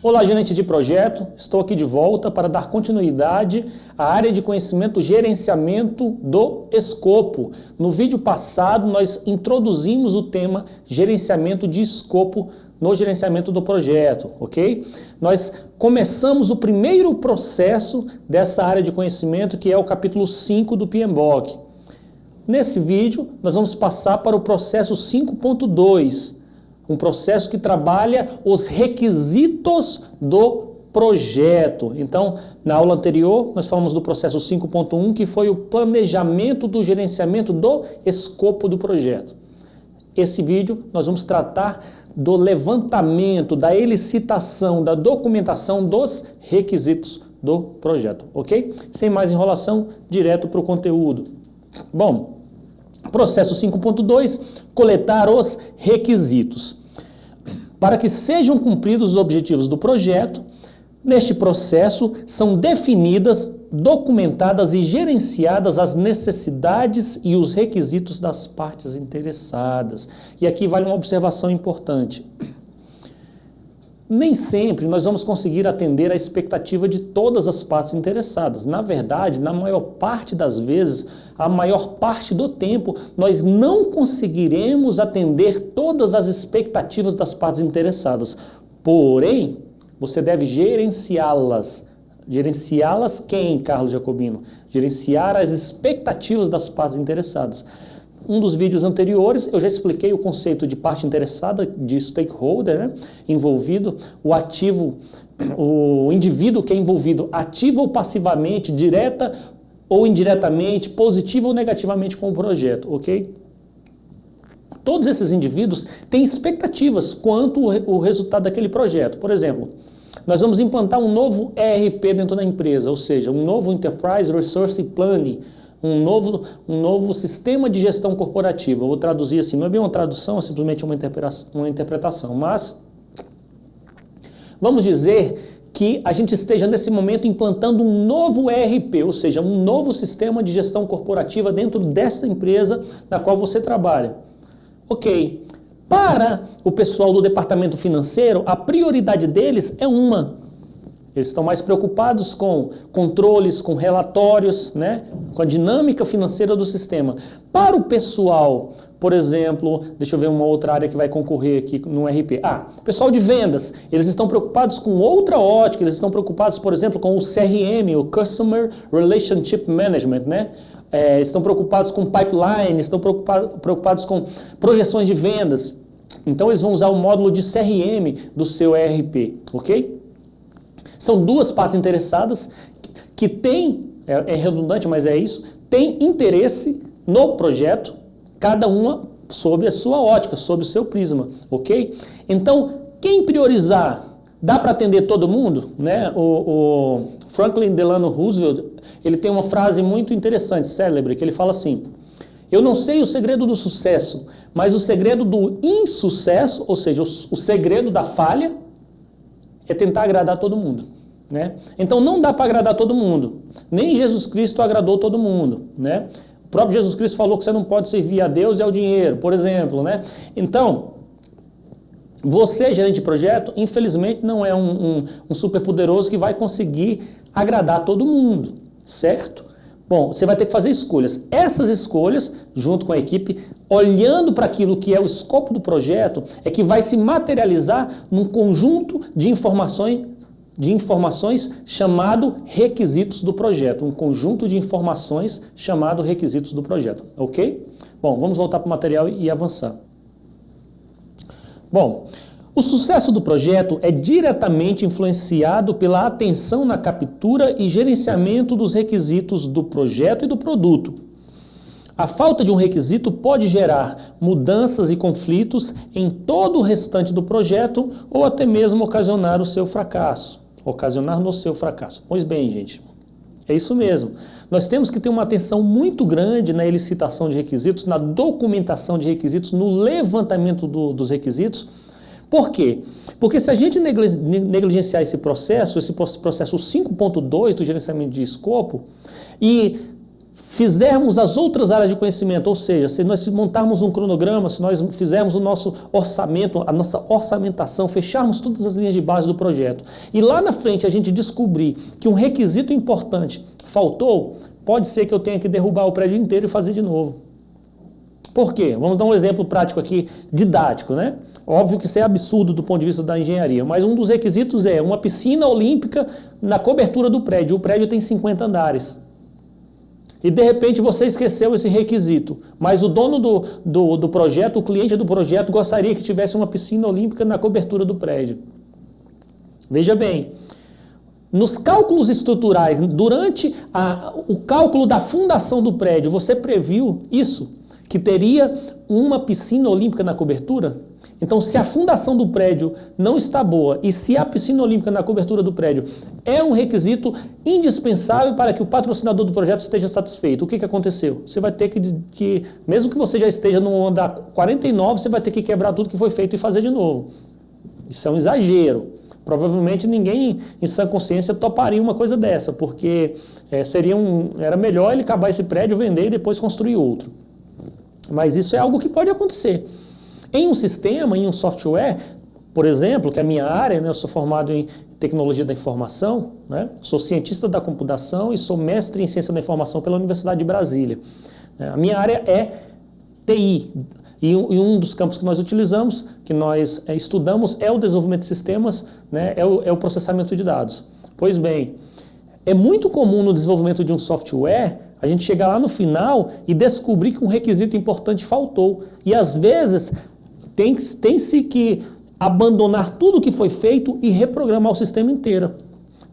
Olá, gerente de projeto, estou aqui de volta para dar continuidade à área de conhecimento gerenciamento do escopo. No vídeo passado, nós introduzimos o tema gerenciamento de escopo no gerenciamento do projeto, ok? Nós começamos o primeiro processo dessa área de conhecimento, que é o capítulo 5 do PMBOK. Nesse vídeo, nós vamos passar para o processo 5.2, um processo que trabalha os requisitos do projeto. Então, na aula anterior, nós falamos do processo 5.1, que foi o planejamento do gerenciamento do escopo do projeto. Esse vídeo, nós vamos tratar do levantamento, da elicitação, da documentação dos requisitos do projeto, ok? Sem mais enrolação, direto para o conteúdo. Bom, processo 5.2, coletar os requisitos. Para que sejam cumpridos os objetivos do projeto, neste processo são definidas, documentadas e gerenciadas as necessidades e os requisitos das partes interessadas. E aqui vale uma observação importante. Nem sempre nós vamos conseguir atender a expectativa de todas as partes interessadas. Na verdade, na maior parte das vezes, a maior parte do tempo, nós não conseguiremos atender todas as expectativas das partes interessadas. Porém, você deve gerenciá-las. Gerenciá-las quem, Carlos Jacobino? Gerenciar as expectativas das partes interessadas. Um dos vídeos anteriores, eu já expliquei o conceito de parte interessada, de stakeholder, né? Envolvido, o ativo, o indivíduo que é envolvido ativa ou passivamente, direta ou indiretamente, positivo ou negativamente com o projeto, ok? Todos esses indivíduos têm expectativas quanto o resultado daquele projeto. Por exemplo, nós vamos implantar um novo ERP dentro da empresa, ou seja, um novo Enterprise Resource Planning, um novo sistema de gestão corporativa. Eu vou traduzir assim, não é bem uma tradução, é simplesmente uma interpretação, mas vamos dizer que a gente esteja nesse momento implantando um novo ERP, ou seja, um novo sistema de gestão corporativa dentro desta empresa na qual você trabalha. Ok, para o pessoal do departamento financeiro, a prioridade deles é uma. Eles estão mais preocupados com controles, com relatórios, né? Com a dinâmica financeira do sistema. Para o pessoal, por exemplo, deixa eu ver uma outra área que vai concorrer aqui no RP. Pessoal de vendas, eles estão preocupados com outra ótica, eles estão preocupados, por exemplo, com o CRM, o Customer Relationship Management, né? Estão preocupados com pipeline, estão preocupados com projeções de vendas. Então, eles vão usar o módulo de CRM do seu ERP, ok? São duas partes interessadas que têm, é redundante, mas é isso, têm interesse no projeto, cada uma sob a sua ótica, sob o seu prisma, ok? Então, quem priorizar? Dá para atender todo mundo? Né? O Franklin Delano Roosevelt, ele tem uma frase muito interessante, célebre, que ele fala assim: eu não sei o segredo do sucesso, mas o segredo do insucesso, ou seja, o segredo da falha, é tentar agradar todo mundo, né? Então não dá para agradar todo mundo. Nem Jesus Cristo agradou todo mundo, né? O próprio Jesus Cristo falou que você não pode servir a Deus e ao dinheiro, por exemplo, né? Então, você, gerente de projeto, infelizmente não é um super poderoso que vai conseguir agradar todo mundo, certo? Bom, você vai ter que fazer escolhas. Essas escolhas, junto com a equipe, olhando para aquilo que é o escopo do projeto, é que vai se materializar num conjunto de informações chamado requisitos do projeto. Um conjunto de informações chamado requisitos do projeto, ok? Bom, vamos voltar para o material e avançar. Bom, o sucesso do projeto é diretamente influenciado pela atenção na captura e gerenciamento dos requisitos do projeto e do produto. A falta de um requisito pode gerar mudanças e conflitos em todo o restante do projeto ou até mesmo ocasionar no seu fracasso. Pois bem, gente, é isso mesmo. Nós temos que ter uma atenção muito grande na elicitação de requisitos, na documentação de requisitos, no levantamento dos requisitos. Por quê? Porque se a gente negligenciar esse processo 5.2 do gerenciamento de escopo, e fizermos as outras áreas de conhecimento, ou seja, se nós montarmos um cronograma, se nós fizermos o nosso orçamento, a nossa orçamentação, fecharmos todas as linhas de base do projeto, e lá na frente a gente descobrir que um requisito importante faltou, pode ser que eu tenha que derrubar o prédio inteiro e fazer de novo. Por quê? Vamos dar um exemplo prático aqui, didático, né? Óbvio que isso é absurdo do ponto de vista da engenharia, mas um dos requisitos é uma piscina olímpica na cobertura do prédio. O prédio tem 50 andares. E de repente você esqueceu esse requisito, mas o dono do projeto, o cliente do projeto, gostaria que tivesse uma piscina olímpica na cobertura do prédio. Veja bem, nos cálculos estruturais, durante o cálculo da fundação do prédio, você previu isso? Que teria uma piscina olímpica na cobertura? Então, se a fundação do prédio não está boa e se a piscina olímpica na cobertura do prédio é um requisito indispensável para que o patrocinador do projeto esteja satisfeito, o que aconteceu? Você vai ter que, mesmo que você já esteja no andar 49, você vai ter que quebrar tudo que foi feito e fazer de novo. Isso é um exagero. Provavelmente ninguém em sã consciência toparia uma coisa dessa, porque era melhor ele acabar esse prédio, vender e depois construir outro. Mas isso é algo que pode acontecer. Em um sistema, em um software, por exemplo, que é a minha área, né, eu sou formado em tecnologia da informação, né, sou cientista da computação e sou mestre em ciência da informação pela Universidade de Brasília. A minha área é TI, e um dos campos que nós utilizamos, que nós estudamos, é o desenvolvimento de sistemas, né, é o processamento de dados. Pois bem, é muito comum no desenvolvimento de um software a gente chegar lá no final e descobrir que um requisito importante faltou. E às vezes tem-se que abandonar tudo o que foi feito e reprogramar o sistema inteiro.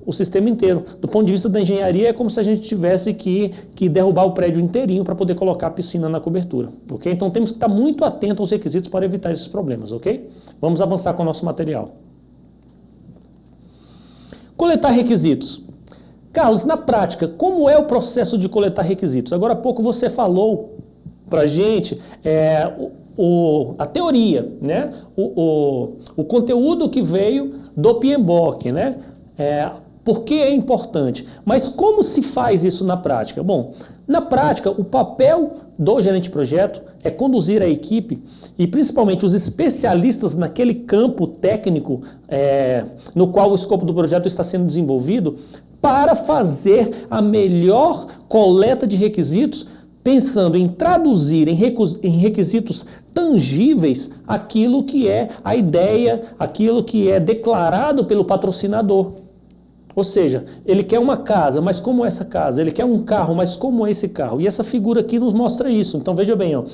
O sistema inteiro. Do ponto de vista da engenharia, é como se a gente tivesse que derrubar o prédio inteirinho para poder colocar a piscina na cobertura. Okay? Então temos que estar muito atentos aos requisitos para evitar esses problemas. Ok? Vamos avançar com o nosso material. Coletar requisitos. Carlos, na prática, como é o processo de coletar requisitos? Agora há pouco você falou para a gente a teoria, né? O conteúdo que veio do PMBOK, né? Por que é importante? Mas como se faz isso na prática? Bom, na prática, o papel do gerente de projeto é conduzir a equipe e principalmente os especialistas naquele campo técnico no qual o escopo do projeto está sendo desenvolvido para fazer a melhor coleta de requisitos, pensando em traduzir em requisitos tangíveis aquilo que é a ideia, aquilo que é declarado pelo patrocinador. Ou seja, ele quer uma casa, mas como é essa casa? Ele quer um carro, mas como é esse carro? E essa figura aqui nos mostra isso. Então veja bem, ó,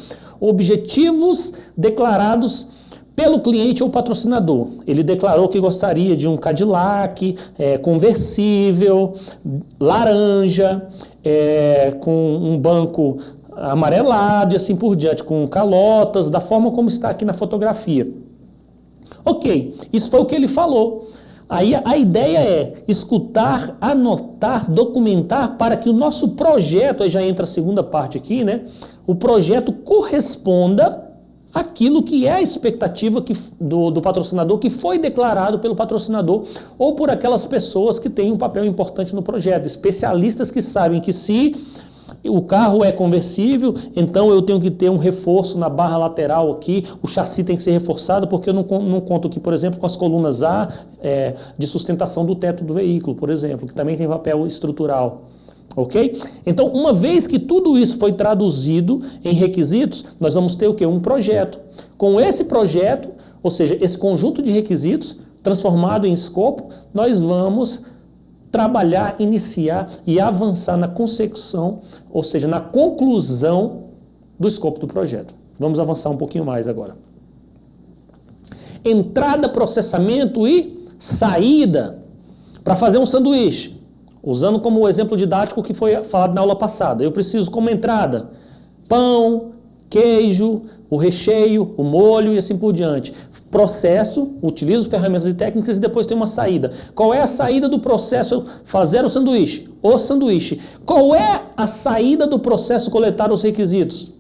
objetivos declarados pelo cliente ou patrocinador. Ele declarou que gostaria de um Cadillac conversível, laranja, com um banco amarelado e assim por diante, com calotas, da forma como está aqui na fotografia. Ok, isso foi o que ele falou. Aí a ideia é escutar, anotar, documentar para que o nosso projeto, aí já entra a segunda parte aqui, né? O projeto corresponda àquilo que é a expectativa do patrocinador, que foi declarado pelo patrocinador ou por aquelas pessoas que têm um papel importante no projeto, especialistas que sabem que se o carro é conversível, então eu tenho que ter um reforço na barra lateral aqui, o chassi tem que ser reforçado, porque eu não conto aqui, por exemplo, com as colunas A de sustentação do teto do veículo, por exemplo, que também tem papel estrutural. Ok? Então, uma vez que tudo isso foi traduzido em requisitos, nós vamos ter o quê? Um projeto. Com esse projeto, ou seja, esse conjunto de requisitos transformado em escopo, nós vamos trabalhar, iniciar e avançar na consecução, ou seja, na conclusão do escopo do projeto. Vamos avançar um pouquinho mais agora. Entrada, processamento e saída. Para fazer um sanduíche, usando como exemplo didático que foi falado na aula passada, eu preciso como entrada pão, queijo, o recheio, o molho e assim por diante. Processo, utilizo ferramentas e técnicas e depois tem uma saída. Qual é a saída do processo fazer o sanduíche? O sanduíche. Qual é a saída do processo coletar os requisitos?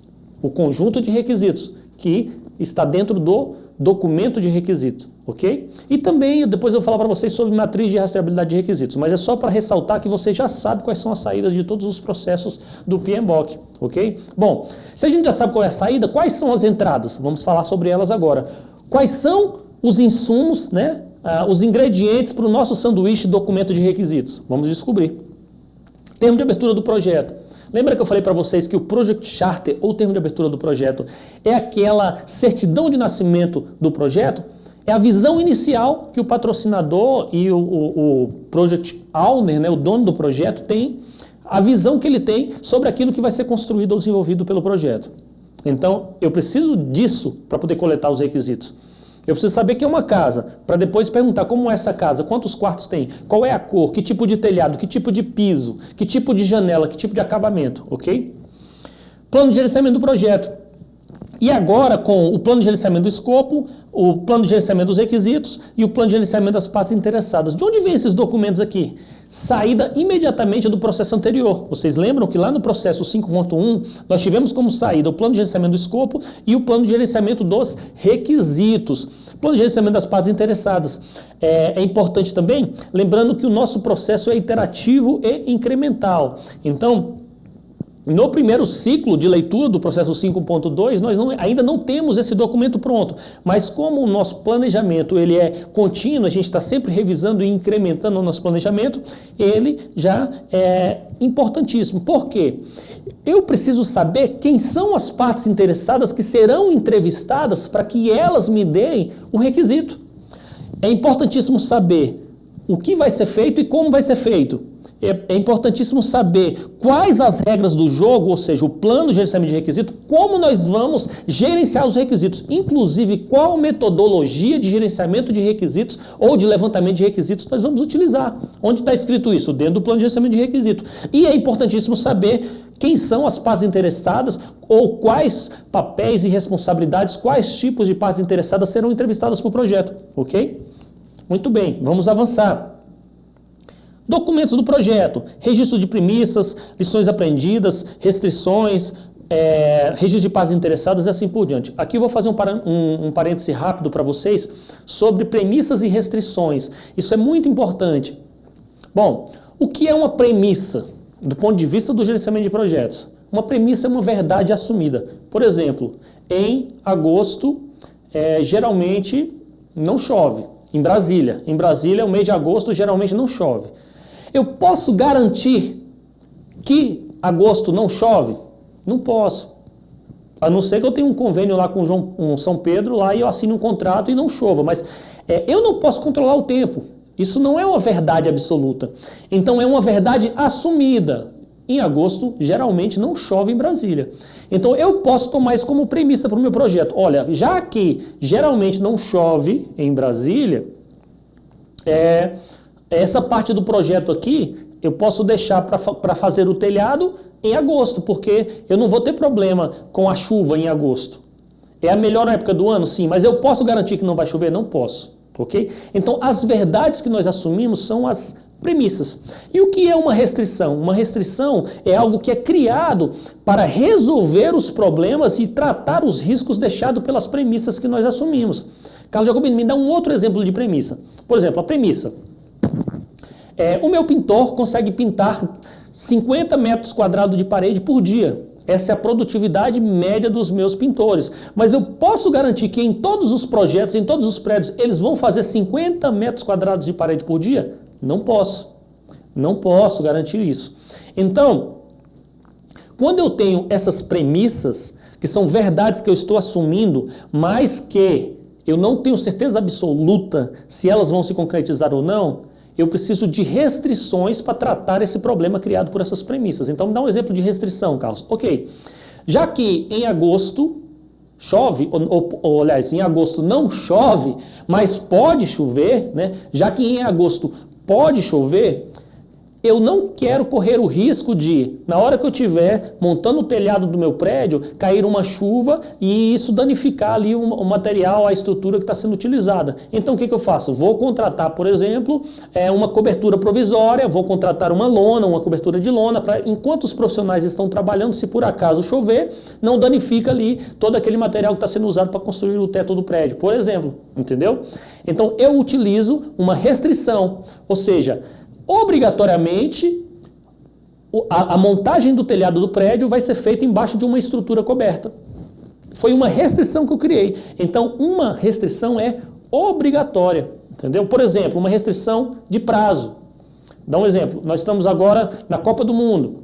O conjunto de requisitos que está dentro do documento de requisitos, ok? E também, depois eu vou falar para vocês sobre matriz de rastreabilidade de requisitos, mas é só para ressaltar que você já sabe quais são as saídas de todos os processos do PMBOK, ok? Bom, se a gente já sabe qual é a saída, quais são as entradas? Vamos falar sobre elas agora. Quais são os insumos, né? Os ingredientes para o nosso sanduíche documento de requisitos? Vamos descobrir. Termo de abertura do projeto. Lembra que eu falei para vocês que o Project Charter, ou termo de abertura do projeto, é aquela certidão de nascimento do projeto? É a visão inicial que o patrocinador e o Project Owner, né, o dono do projeto, tem, a visão que ele tem sobre aquilo que vai ser construído ou desenvolvido pelo projeto. Então, eu preciso disso para poder coletar os requisitos. Eu preciso saber que é uma casa, para depois perguntar como é essa casa, quantos quartos tem, qual é a cor, que tipo de telhado, que tipo de piso, que tipo de janela, que tipo de acabamento, ok? Plano de gerenciamento do projeto. E agora, com o plano de gerenciamento do escopo, o plano de gerenciamento dos requisitos e o plano de gerenciamento das partes interessadas. De onde vêm esses documentos aqui? Saída imediatamente do processo anterior. Vocês lembram que lá no processo 5.1 nós tivemos como saída o plano de gerenciamento do escopo e o plano de gerenciamento dos requisitos. Plano de gerenciamento das partes interessadas. É importante também, lembrando que o nosso processo é iterativo e incremental. Então, no primeiro ciclo de leitura do processo 5.2, nós ainda não temos esse documento pronto, mas como o nosso planejamento ele é contínuo, a gente está sempre revisando e incrementando o nosso planejamento, ele já é importantíssimo. Por quê? Eu preciso saber quem são as partes interessadas que serão entrevistadas para que elas me deem o requisito. É importantíssimo saber o que vai ser feito e como vai ser feito. É importantíssimo saber quais as regras do jogo, ou seja, o plano de gerenciamento de requisitos, como nós vamos gerenciar os requisitos, inclusive qual metodologia de gerenciamento de requisitos ou de levantamento de requisitos nós vamos utilizar. Onde está escrito isso? Dentro do plano de gerenciamento de requisitos. E é importantíssimo saber quem são as partes interessadas ou quais papéis e responsabilidades, quais tipos de partes interessadas serão entrevistadas para o projeto, ok? Muito bem, vamos avançar. Documentos do projeto, registro de premissas, lições aprendidas, restrições, registro de partes interessadas e assim por diante. Aqui eu vou fazer um parêntese rápido para vocês sobre premissas e restrições. Isso é muito importante. Bom, o que é uma premissa do ponto de vista do gerenciamento de projetos? Uma premissa é uma verdade assumida. Por exemplo, em agosto, geralmente não chove. Em Brasília, o mês de agosto geralmente não chove. Eu posso garantir que agosto não chove? Não posso. A não ser que eu tenha um convênio lá com o São Pedro lá e eu assine um contrato e não chova. Mas eu não posso controlar o tempo. Isso não é uma verdade absoluta. Então é uma verdade assumida. Em agosto, geralmente não chove em Brasília. Então eu posso tomar isso como premissa para o meu projeto. Olha, já que geralmente não chove em Brasília, essa parte do projeto aqui, eu posso deixar para fazer o telhado em agosto, porque eu não vou ter problema com a chuva em agosto. É a melhor época do ano? Sim, mas eu posso garantir que não vai chover? Não posso, ok? Então, as verdades que nós assumimos são as premissas. E o que é uma restrição? Uma restrição é algo que é criado para resolver os problemas e tratar os riscos deixados pelas premissas que nós assumimos. Carlos Jacobini, me dá um outro exemplo de premissa. Por exemplo, a premissa. O meu pintor consegue pintar 50 metros quadrados de parede por dia. Essa é a produtividade média dos meus pintores. Mas eu posso garantir que em todos os projetos, em todos os prédios, eles vão fazer 50 metros quadrados de parede por dia? Não posso. Não posso garantir isso. Então, quando eu tenho essas premissas, que são verdades que eu estou assumindo, mas que eu não tenho certeza absoluta se elas vão se concretizar ou não, eu preciso de restrições para tratar esse problema criado por essas premissas. Então, me dá um exemplo de restrição, Carlos. Ok, já que em agosto chove, ou aliás, em agosto não chove, mas pode chover, né? Já que em agosto pode chover, eu não quero correr o risco de, na hora que eu estiver montando o telhado do meu prédio, cair uma chuva e isso danificar ali o material, a estrutura que está sendo utilizada. Então o que eu faço? Vou contratar, por exemplo, uma cobertura provisória, vou contratar uma lona, uma cobertura de lona, para enquanto os profissionais estão trabalhando, se por acaso chover, não danifica ali todo aquele material que está sendo usado para construir o teto do prédio, por exemplo, entendeu? Então eu utilizo uma restrição, ou seja, obrigatoriamente, a montagem do telhado do prédio vai ser feita embaixo de uma estrutura coberta. Foi uma restrição que eu criei. Então, uma restrição é obrigatória, entendeu? Por exemplo, uma restrição de prazo. Dá um exemplo. Nós estamos agora na Copa do Mundo.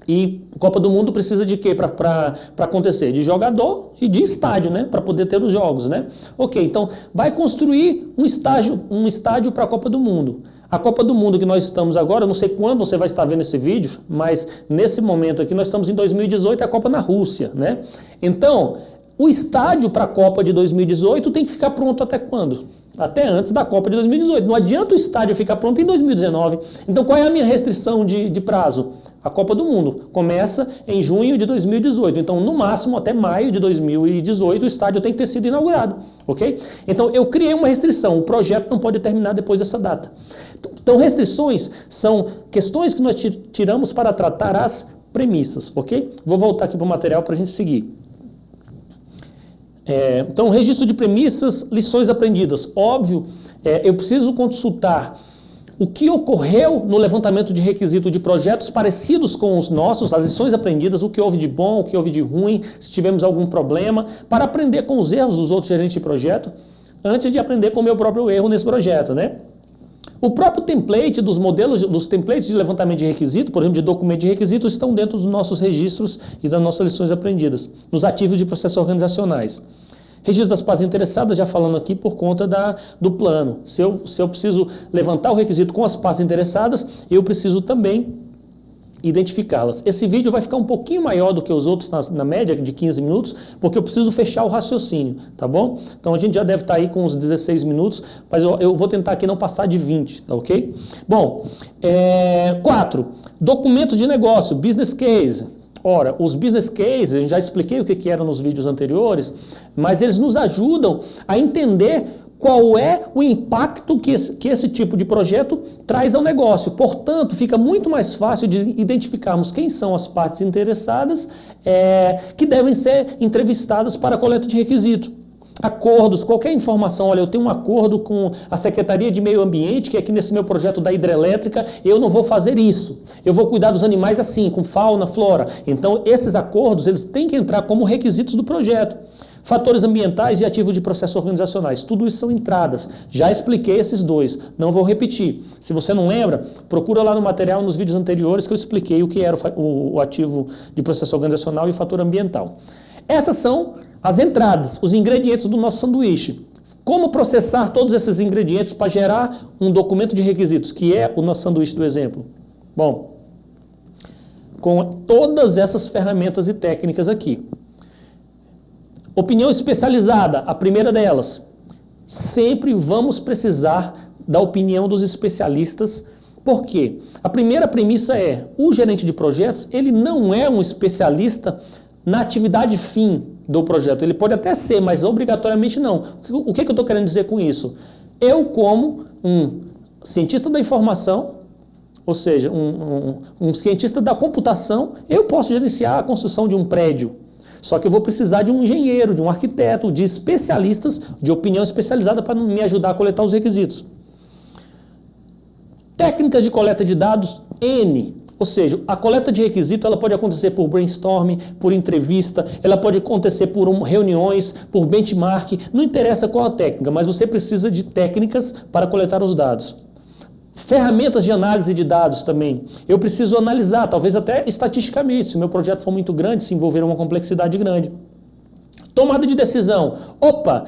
E a Copa do Mundo precisa de quê para acontecer? De jogador e de estádio, né? Para poder ter os jogos, né? Ok, então vai construir um estádio para a Copa do Mundo. A Copa do Mundo que nós estamos agora, eu não sei quando você vai estar vendo esse vídeo, mas nesse momento aqui nós estamos em 2018, é a Copa na Rússia, né? Então, o estádio para a Copa de 2018 tem que ficar pronto até quando? Até antes da Copa de 2018. Não adianta o estádio ficar pronto em 2019. Então, qual é a minha restrição de prazo? A Copa do Mundo começa em junho de 2018. Então, no máximo, até maio de 2018, o estádio tem que ter sido inaugurado. Ok? Então, eu criei uma restrição. O projeto não pode terminar depois dessa data. Então, restrições são questões que nós tiramos para tratar as premissas. Ok? Vou voltar aqui para o material para a gente seguir. Então, registro de premissas, lições aprendidas. Óbvio, eu preciso consultar o que ocorreu no levantamento de requisito de projetos parecidos com os nossos, as lições aprendidas, o que houve de bom, o que houve de ruim, se tivemos algum problema, para aprender com os erros dos outros gerentes de projeto, antes de aprender com o meu próprio erro nesse projeto, né? O próprio template dos modelos, dos templates de levantamento de requisito, por exemplo, de documento de requisito, estão dentro dos nossos registros e das nossas lições aprendidas, nos ativos de processos organizacionais. Registro das partes interessadas, já falando aqui por conta do plano. Se eu preciso levantar o requisito com as partes interessadas, eu preciso também identificá-las. Esse vídeo vai ficar um pouquinho maior do que os outros, na média de 15 minutos, porque eu preciso fechar o raciocínio, tá bom? Então a gente já deve estar aí com uns 16 minutos, mas eu vou tentar aqui não passar de 20, tá ok? Bom, 4. Documentos de negócio, business case. Ora, os business cases, eu já expliquei o que eram nos vídeos anteriores, mas eles nos ajudam a entender qual é o impacto que esse tipo de projeto traz ao negócio. Portanto, fica muito mais fácil de identificarmos quem são as partes interessadas que devem ser entrevistadas para a coleta de requisito. Acordos, qualquer informação, olha, eu tenho um acordo com a Secretaria de Meio Ambiente, que aqui nesse meu projeto da hidrelétrica, eu não vou fazer isso. Eu vou cuidar dos animais assim, com fauna, flora. Então, esses acordos, eles têm que entrar como requisitos do projeto. Fatores ambientais e ativos de processos organizacionais. Tudo isso são entradas. Já expliquei esses dois, não vou repetir. Se você não lembra, procura lá no material, nos vídeos anteriores, que eu expliquei o que era o ativo de processo organizacional e o fator ambiental. Essas são as entradas, os ingredientes do nosso sanduíche. Como processar todos esses ingredientes para gerar um documento de requisitos, que é o nosso sanduíche do exemplo? Bom, com todas essas ferramentas e técnicas aqui. Opinião especializada, a primeira delas. Sempre vamos precisar da opinião dos especialistas. Por quê? A primeira premissa é, o gerente de projetos, ele não é um especialista na atividade fim do projeto. Ele pode até ser, mas obrigatoriamente não. O que eu estou querendo dizer com isso? Eu, como um cientista da informação, ou seja, um cientista da computação, eu posso gerenciar a construção de um prédio. Só que eu vou precisar de um engenheiro, de um arquiteto, de especialistas, de opinião especializada para me ajudar a coletar os requisitos. Técnicas de coleta de dados, N. Ou seja, a coleta de requisito ela pode acontecer por brainstorming, por entrevista, ela pode acontecer por reuniões, por benchmark, não interessa qual a técnica, mas você precisa de técnicas para coletar os dados. Ferramentas de análise de dados também. Eu preciso analisar, talvez até estatisticamente, se o meu projeto for muito grande, se envolver uma complexidade grande. Tomada de decisão. Opa,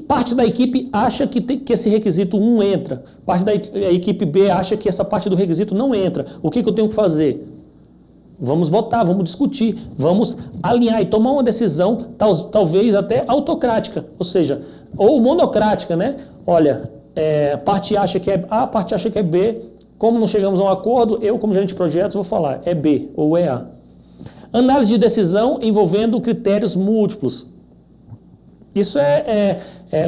parte da equipe acha que esse requisito 1 entra. Parte da equipe B acha que essa parte do requisito não entra. O que eu tenho que fazer? Vamos votar, vamos discutir, vamos alinhar e tomar uma decisão, talvez até autocrática, ou seja, ou monocrática, né? Olha, parte acha que é A, parte acha que é B, Como não chegamos a um acordo, eu, como gerente de projetos, vou falar, é B ou é A. Análise de decisão envolvendo critérios múltiplos. Isso é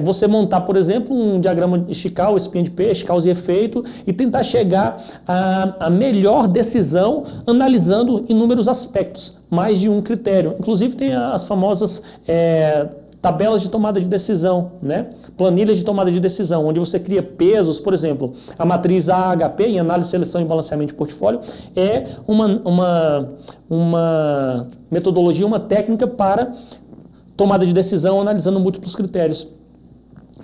você montar, por exemplo, um diagrama Chicago, espinha de peixe, causa e efeito, e tentar chegar à melhor decisão analisando inúmeros aspectos, mais de um critério. Inclusive tem as famosas tabelas de tomada de decisão, né? Planilhas de tomada de decisão, onde você cria pesos, por exemplo, a matriz AHP, em análise, seleção e balanceamento de portfólio, é uma metodologia, uma técnica para tomada de decisão analisando múltiplos critérios.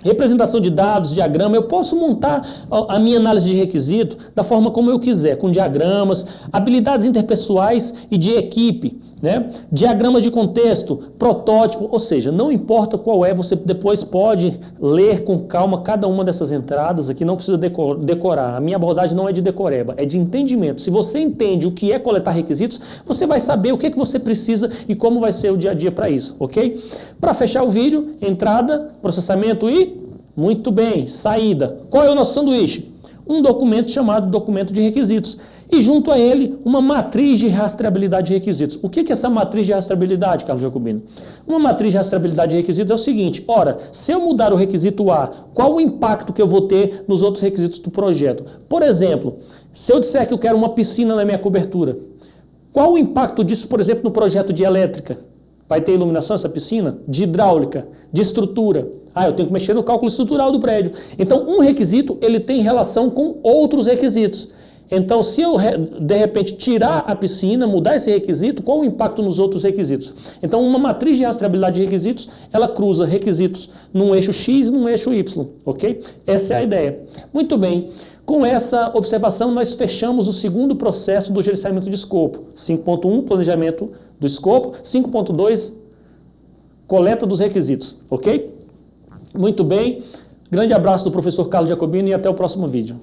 Representação de dados, diagrama, eu posso montar a minha análise de requisito da forma como eu quiser, com diagramas, habilidades interpessoais e de equipe, né? Diagramas de contexto, protótipo, ou seja, não importa qual é, você depois pode ler com calma cada uma dessas entradas aqui, não precisa decorar. A minha abordagem não é de decoreba, é de entendimento. Se você entende o que é coletar requisitos, você vai saber o que você precisa e como vai ser o dia a dia para isso, ok? Para fechar o vídeo, entrada, processamento e, muito bem, saída. Qual é o nosso sanduíche? Um documento chamado documento de requisitos. E junto a ele, uma matriz de rastreabilidade de requisitos. O que é essa matriz de rastreabilidade, Carlos Jacobino? Uma matriz de rastreabilidade de requisitos é o seguinte, ora, se eu mudar o requisito A, qual o impacto que eu vou ter nos outros requisitos do projeto? Por exemplo, se eu disser que eu quero uma piscina na minha cobertura, qual o impacto disso, por exemplo, no projeto de elétrica? Vai ter iluminação essa piscina? De hidráulica, de estrutura. Eu tenho que mexer no cálculo estrutural do prédio. Então, um requisito, ele tem relação com outros requisitos. Então, se eu, de repente, tirar a piscina, mudar esse requisito, qual o impacto nos outros requisitos? Então, uma matriz de rastreabilidade de requisitos, ela cruza requisitos num eixo X e num eixo Y, ok? Essa é a ideia. Muito bem. Com essa observação, nós fechamos o segundo processo do gerenciamento de escopo. 5.1, planejamento do escopo. 5.2, coleta dos requisitos, ok? Muito bem. Grande abraço do professor Carlos Jacobino e até o próximo vídeo.